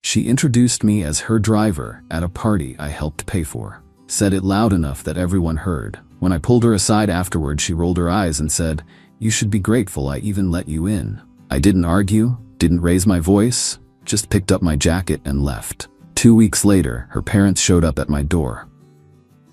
She introduced me as her driver at a party I helped pay for. Said it loud enough that everyone heard. When I pulled her aside afterward, she rolled her eyes and said, "You should be grateful I even let you in." I didn't argue, didn't raise my voice, just picked up my jacket and left. 2 weeks later, her parents showed up at my door.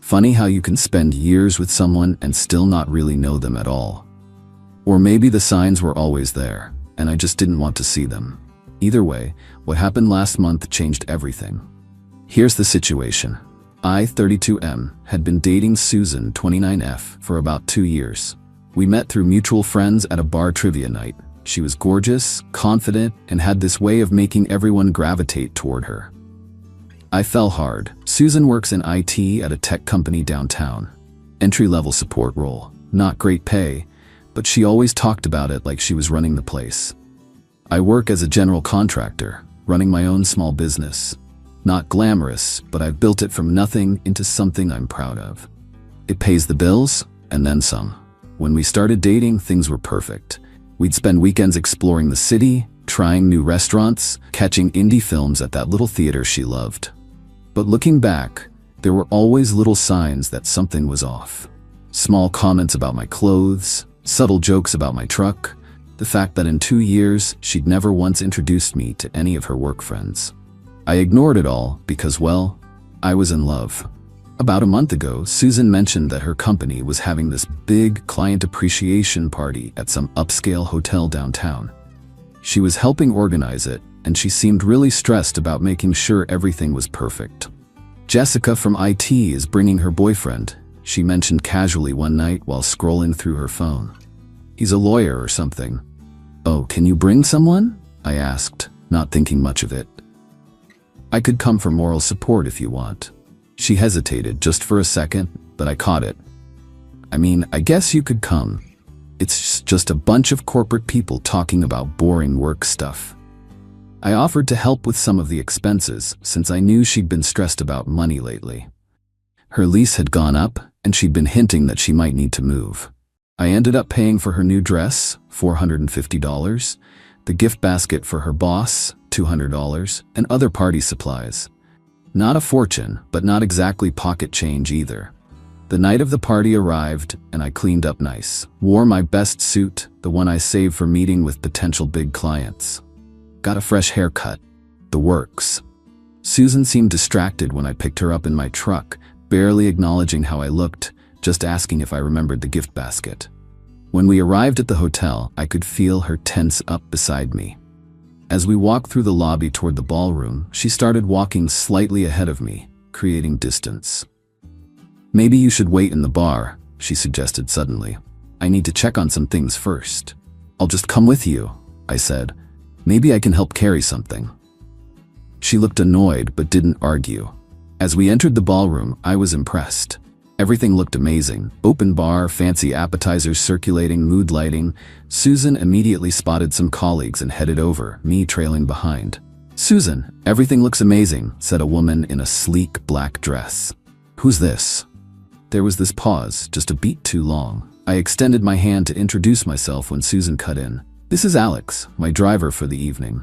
Funny how you can spend years with someone and still not really know them at all. Or maybe the signs were always there, and I just didn't want to see them. Either way, what happened last month changed everything. Here's the situation. I, 32M, had been dating Susan, 29F, for about 2 years. We met through mutual friends at a bar trivia night. She was gorgeous, confident, and had this way of making everyone gravitate toward her. I fell hard. Susan works in IT at a tech company downtown. Entry-level support role. Not great pay, but she always talked about it like she was running the place. I work as a general contractor, running my own small business. Not glamorous, but I've built it from nothing into something I'm proud of. It pays the bills, and then some. When we started dating, things were perfect. We'd spend weekends exploring the city, trying new restaurants, catching indie films at that little theater she loved. But looking back, there were always little signs that something was off. Small comments about my clothes, subtle jokes about my truck, the fact that in 2 years, she'd never once introduced me to any of her work friends. I ignored it all because, well, I was in love. About a month ago, Susan mentioned that her company was having this big client appreciation party at some upscale hotel downtown. She was helping organize it, and she seemed really stressed about making sure everything was perfect. Jessica from IT is bringing her boyfriend, she mentioned casually one night while scrolling through her phone. He's a lawyer or something. "Oh, can you bring someone?" I asked, not thinking much of it. "I could come for moral support if you want." She hesitated just for a second, but I caught it. "I mean, I guess you could come. It's just a bunch of corporate people talking about boring work stuff." I offered to help with some of the expenses since I knew she'd been stressed about money lately. Her lease had gone up, and she'd been hinting that she might need to move. I ended up paying for her new dress, $450, the gift basket for her boss, $200, and other party supplies. Not a fortune, but not exactly pocket change either. The night of the party arrived, and I cleaned up nice. Wore my best suit, the one I saved for meeting with potential big clients. Got a fresh haircut. The works. Susan seemed distracted when I picked her up in my truck, barely acknowledging how I looked, just asking if I remembered the gift basket. When we arrived at the hotel, I could feel her tense up beside me. As we walked through the lobby toward the ballroom, she started walking slightly ahead of me, creating distance. "Maybe you should wait in the bar," she suggested suddenly. "I need to check on some things first." "I'll just come with you," I said. "Maybe I can help carry something." She looked annoyed but didn't argue. As we entered the ballroom, I was impressed. Everything looked amazing. Open bar, fancy appetizers circulating, mood lighting. Susan immediately spotted some colleagues and headed over, me trailing behind. "Susan, everything looks amazing," said a woman in a sleek black dress. "Who's this?" There was this pause, just a beat too long. I extended my hand to introduce myself when Susan cut in. "This is Alex, my driver for the evening."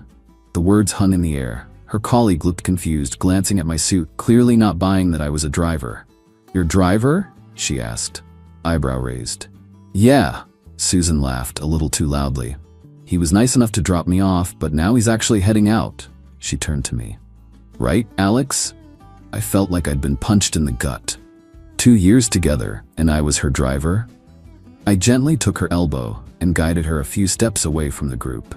The words hung in the air. Her colleague looked confused, glancing at my suit, clearly not buying that I was a driver. "Your driver?" she asked, eyebrow raised. "Yeah," Susan laughed a little too loudly. "He was nice enough to drop me off, but now he's actually heading out." She turned to me. "Right, Alex?" I felt like I'd been punched in the gut. 2 years together, and I was her driver? I gently took her elbow and guided her a few steps away from the group.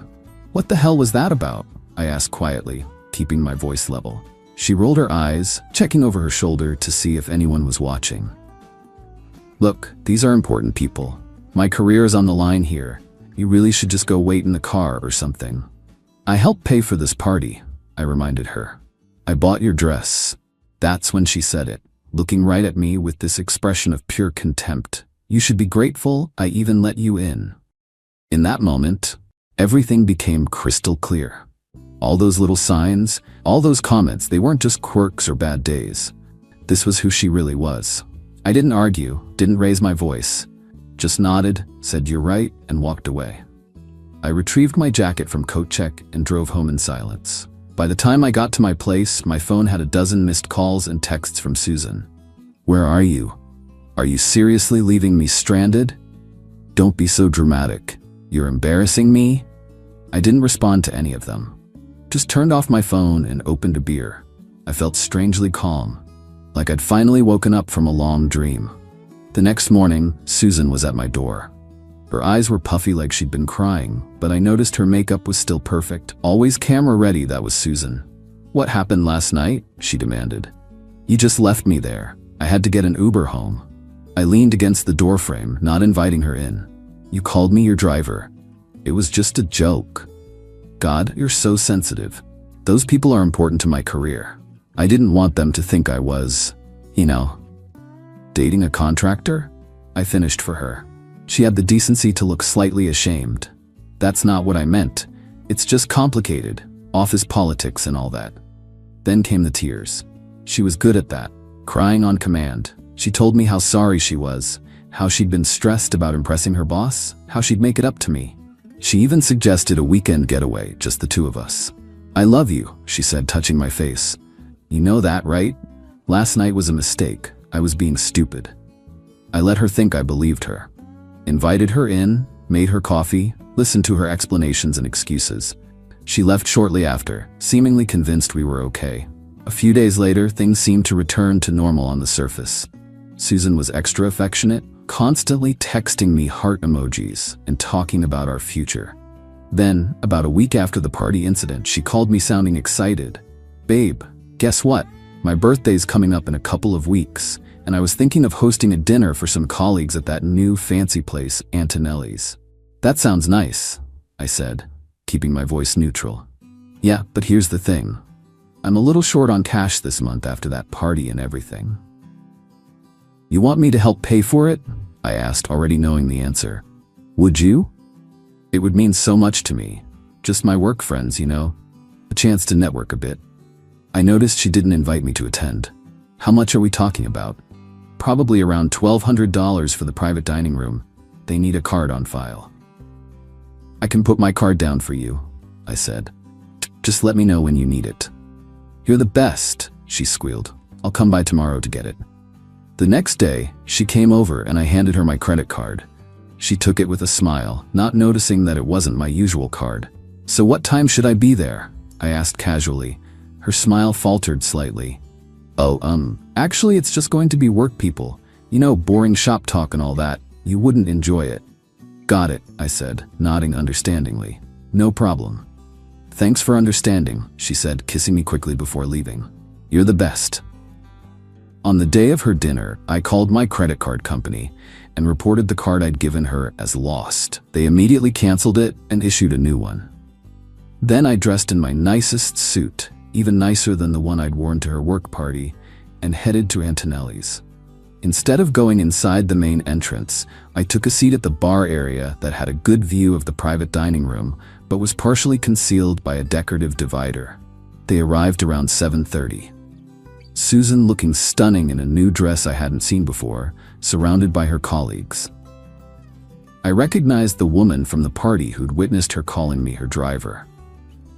"What the hell was that about?" I asked quietly, keeping my voice level. She rolled her eyes, checking over her shoulder to see if anyone was watching. "Look, these are important people. My career is on the line here. You really should just go wait in the car or something." "I helped pay for this party," I reminded her. "I bought your dress." That's when she said it, looking right at me with this expression of pure contempt. "You should be grateful I even let you in." In that moment, everything became crystal clear. All those little signs, all those comments, they weren't just quirks or bad days. This was who she really was. I didn't argue, didn't raise my voice. Just nodded, said "you're right," and walked away. I retrieved my jacket from coat check and drove home in silence. By the time I got to my place, my phone had a dozen missed calls and texts from Susan. "Where are you? Are you seriously leaving me stranded? Don't be so dramatic. You're embarrassing me." I didn't respond to any of them. Just turned off my phone and opened a beer. I felt strangely calm, like I'd finally woken up from a long dream. The next morning, Susan was at my door. Her eyes were puffy like she'd been crying, but I noticed her makeup was still perfect, always camera ready. That was Susan. "What happened last night?" she demanded. "You just left me there. I had to get an Uber home." I leaned against the doorframe, not inviting her in. "You called me your driver. It was just a joke." "God, you're so sensitive. Those people are important to my career. I didn't want them to think I was, dating a contractor." I finished for her. She had the decency to look slightly ashamed. "That's not what I meant. It's just complicated. Office politics and all that." Then came the tears. She was good at that, crying on command. She told me how sorry she was, how she'd been stressed about impressing her boss, how she'd make it up to me. She even suggested a weekend getaway, just the two of us. "I love you," she said, touching my face. "You know that, right? Last night was a mistake. I was being stupid." I let her think I believed her. Invited her in, made her coffee, listened to her explanations and excuses. She left shortly after, seemingly convinced we were okay. A few days later, things seemed to return to normal on the surface. Susan was extra affectionate, constantly texting me heart emojis and talking about our future. Then, about a week after the party incident, she called me sounding excited. "Babe, guess what? My birthday's coming up in a couple of weeks, and I was thinking of hosting a dinner for some colleagues at that new fancy place, Antonelli's." "That sounds nice," I said, keeping my voice neutral. "Yeah, but here's the thing. I'm a little short on cash this month after that party and everything." "You want me to help pay for it?" I asked, already knowing the answer. "Would you?" It would mean so much to me. Just my work friends, a chance to network a bit. I noticed she didn't invite me to attend. "How much are we talking about?" "Probably around $1,200 for the private dining room. They need a card on file." "I can put my card down for you," I said. "Just let me know when you need it." "You're the best," she squealed. "I'll come by tomorrow to get it." The next day, she came over and I handed her my credit card. She took it with a smile, not noticing that it wasn't my usual card. "So what time should I be there?" I asked casually. Her smile faltered slightly. "Oh, actually it's just going to be work people. Boring shop talk and all that. You wouldn't enjoy it." "Got it," I said, nodding understandingly. "No problem." "Thanks for understanding," she said, kissing me quickly before leaving. "You're the best." On the day of her dinner, I called my credit card company and reported the card I'd given her as lost. They immediately canceled it and issued a new one. Then I dressed in my nicest suit, even nicer than the one I'd worn to her work party, and headed to Antonelli's. Instead of going inside the main entrance, I took a seat at the bar area that had a good view of the private dining room, but was partially concealed by a decorative divider. They arrived around 7:30. Susan looking stunning in a new dress I hadn't seen before, surrounded by her colleagues. I recognized the woman from the party who'd witnessed her calling me her driver.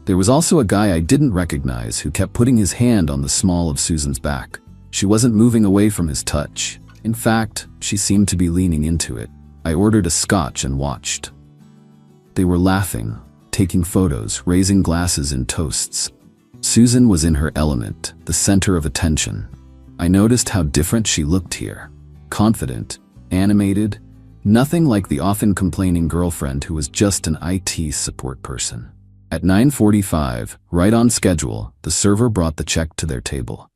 There was also a guy I didn't recognize who kept putting his hand on the small of Susan's back. She wasn't moving away from his touch. In fact, she seemed to be leaning into it. I ordered a scotch and watched. They were laughing, taking photos, raising glasses in toasts. Susan was in her element, the center of attention. I noticed how different she looked here. Confident, animated, nothing like the often complaining girlfriend who was just an IT support person. At 9:45, right on schedule, the server brought the check to their table.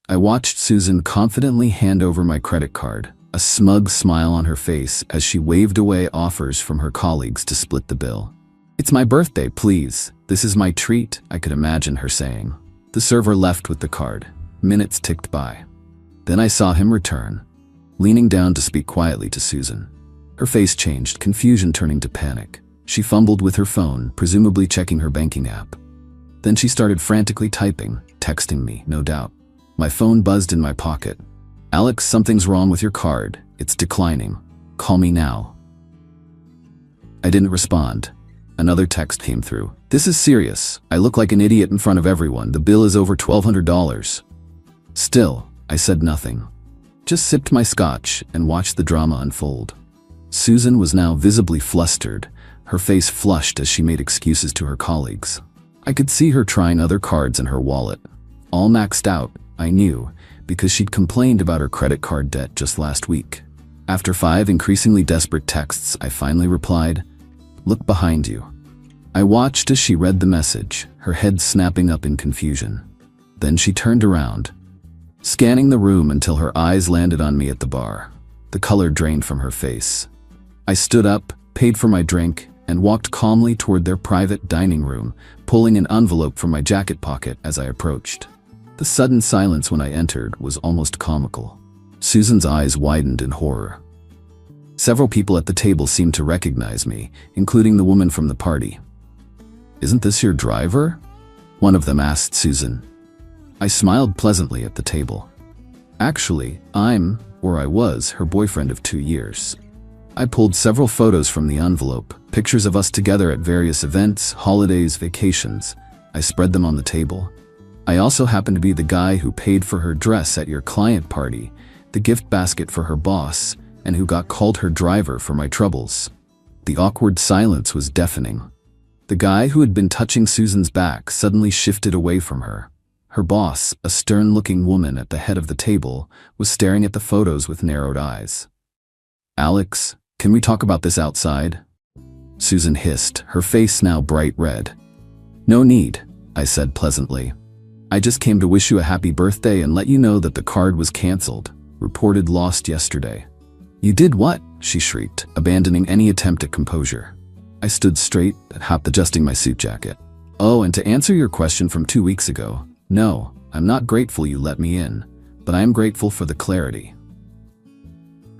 I watched Susan confidently hand over my credit card, a smug smile on her face as she waved away offers from her colleagues to split the bill. "It's my birthday, please. This is my treat," I could imagine her saying. The server left with the card. Minutes ticked by. Then I saw him return, leaning down to speak quietly to Susan. Her face changed, confusion turning to panic. She fumbled with her phone, presumably checking her banking app. Then she started frantically typing, texting me, no doubt. My phone buzzed in my pocket. "Alex, something's wrong with your card. It's declining. Call me now." I didn't respond. Another text came through. This is serious. I look like an idiot in front of everyone. The bill is over $1,200. Still, I said nothing. Just sipped my scotch and watched the drama unfold. Susan was now visibly flustered, her face flushed as she made excuses to her colleagues. I could see her trying other cards in her wallet. All maxed out, I knew, because she'd complained about her credit card debt just last week. After 5 increasingly desperate texts, I finally replied, "Look behind you." I watched as she read the message, her head snapping up in confusion. Then she turned around, scanning the room until her eyes landed on me at the bar. The color drained from her face. I stood up, paid for my drink, and walked calmly toward their private dining room, pulling an envelope from my jacket pocket as I approached. The sudden silence when I entered was almost comical. Susan's eyes widened in horror. Several people at the table seemed to recognize me, including the woman from the party. "Isn't this your driver?" one of them asked Susan. I smiled pleasantly at the table. "Actually, I'm, or I was, her boyfriend of 2 years." I pulled several photos from the envelope, pictures of us together at various events, holidays, vacations. I spread them on the table. "I also happen to be the guy who paid for her dress at your client party, the gift basket for her boss, and who got called her driver for my troubles." The awkward silence was deafening. The guy who had been touching Susan's back suddenly shifted away from her. Her boss, a stern-looking woman at the head of the table, was staring at the photos with narrowed eyes. "Alex, can we talk about this outside?" Susan hissed, her face now bright red. "No need," I said pleasantly. "I just came to wish you a happy birthday and let you know that the card was canceled, reported lost yesterday." "You did what?" she shrieked, abandoning any attempt at composure. I stood straight, half adjusting my suit jacket. "Oh, and to answer your question from 2 weeks ago, no, I'm not grateful you let me in, but I am grateful for the clarity."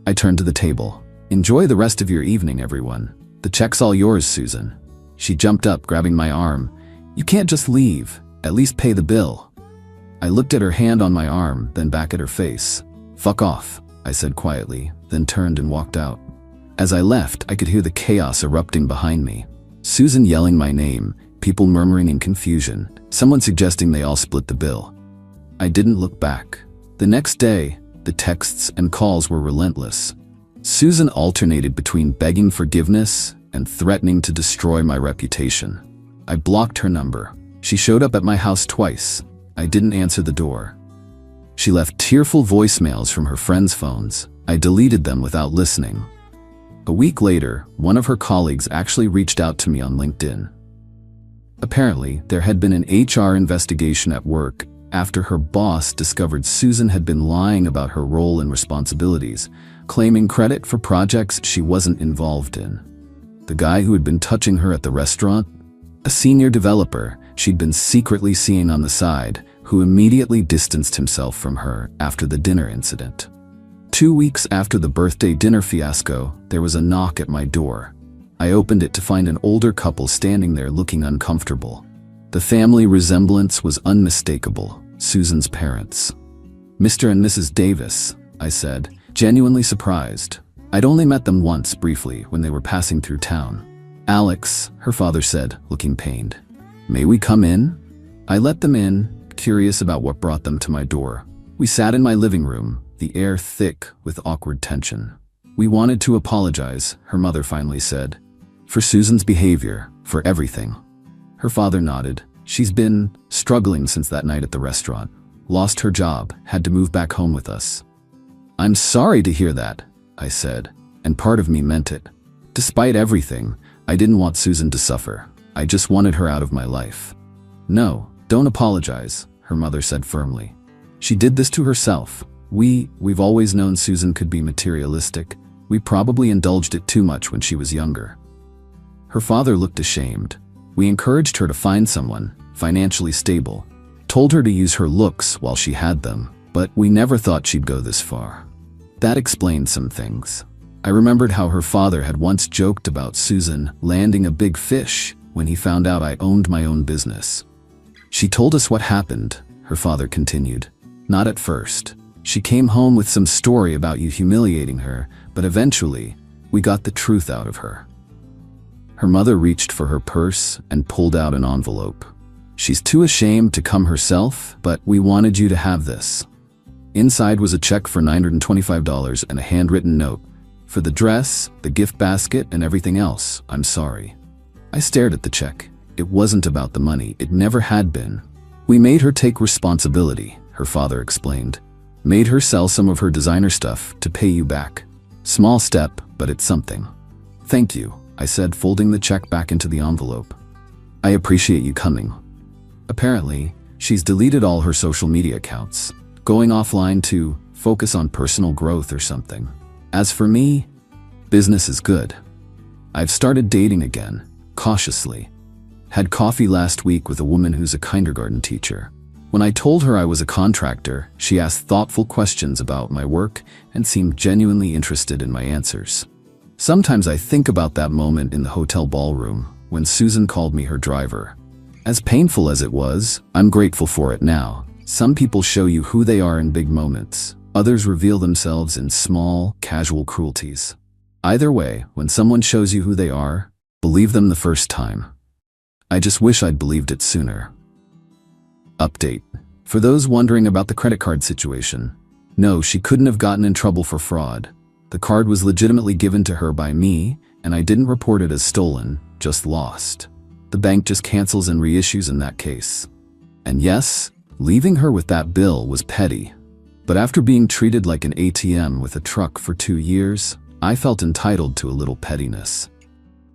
I turned to the table. "Enjoy the rest of your evening, everyone. The check's all yours, Susan." She jumped up, grabbing my arm. "You can't just leave. At least pay the bill." I looked at her hand on my arm, then back at her face. "Fuck off," I said quietly, then turned and walked out. As I left, I could hear the chaos erupting behind me. Susan yelling my name, people murmuring in confusion, someone suggesting they all split the bill. I didn't look back. The next day, the texts and calls were relentless. Susan alternated between begging forgiveness and threatening to destroy my reputation. I blocked her number. She showed up at my house twice. I didn't answer the door. She left tearful voicemails from her friends' phones. I deleted them without listening. A week later, one of her colleagues actually reached out to me on LinkedIn. Apparently, there had been an HR investigation at work after her boss discovered Susan had been lying about her role and responsibilities, claiming credit for projects she wasn't involved in. The guy who had been touching her at the restaurant, a senior developer she'd been secretly seeing on the side, who immediately distanced himself from her after the dinner incident. 2 weeks after the birthday dinner fiasco, there was a knock at my door. I opened it to find an older couple standing there looking uncomfortable. The family resemblance was unmistakable, Susan's parents. "Mr. and Mrs. Davis," I said, genuinely surprised. I'd only met them once briefly when they were passing through town. "Alex," her father said, looking pained. "May we come in?" I let them in, curious about what brought them to my door. We sat in my living room, the air thick with awkward tension. "We wanted to apologize," her mother finally said. "For Susan's behavior, for everything." Her father nodded. "She's been struggling since that night at the restaurant. Lost her job, had to move back home with us." "I'm sorry to hear that," I said, and part of me meant it. Despite everything, I didn't want Susan to suffer. I just wanted her out of my life. "No, don't apologize," her mother said firmly. "She did this to herself. We've always known Susan could be materialistic. We probably indulged it too much when she was younger." Her father looked ashamed. "We encouraged her to find someone, financially stable. Told her to use her looks while she had them, but we never thought she'd go this far." That explained some things. I remembered how her father had once joked about Susan landing a big fish when he found out I owned my own business. "She told us what happened," her father continued. "Not at first. She came home with some story about you humiliating her, but eventually, we got the truth out of her." Her mother reached for her purse and pulled out an envelope. "She's too ashamed to come herself, but we wanted you to have this." Inside was a check for $925 and a handwritten note. "For the dress, the gift basket, and everything else, I'm sorry." I stared at the check. It wasn't about the money. It never had been. "We made her take responsibility," her father explained. "Made her sell some of her designer stuff to pay you back. Small step, but it's something." "Thank you," I said, folding the check back into the envelope. "I appreciate you coming." Apparently, she's deleted all her social media accounts, going offline to focus on personal growth or something. As for me, business is good. I've started dating again, cautiously. Had coffee last week with a woman who's a kindergarten teacher. When I told her I was a contractor, she asked thoughtful questions about my work and seemed genuinely interested in my answers. Sometimes I think about that moment in the hotel ballroom when Susan called me her driver. As painful as it was, I'm grateful for it now. Some people show you who they are in big moments. Others reveal themselves in small, casual cruelties. Either way, when someone shows you who they are, believe them the first time. I just wish I'd believed it sooner. Update. For those wondering about the credit card situation, no, she couldn't have gotten in trouble for fraud. The card was legitimately given to her by me, and I didn't report it as stolen, just lost. The bank just cancels and reissues in that case. And yes, leaving her with that bill was petty. But after being treated like an ATM with a truck for 2 years, I felt entitled to a little pettiness.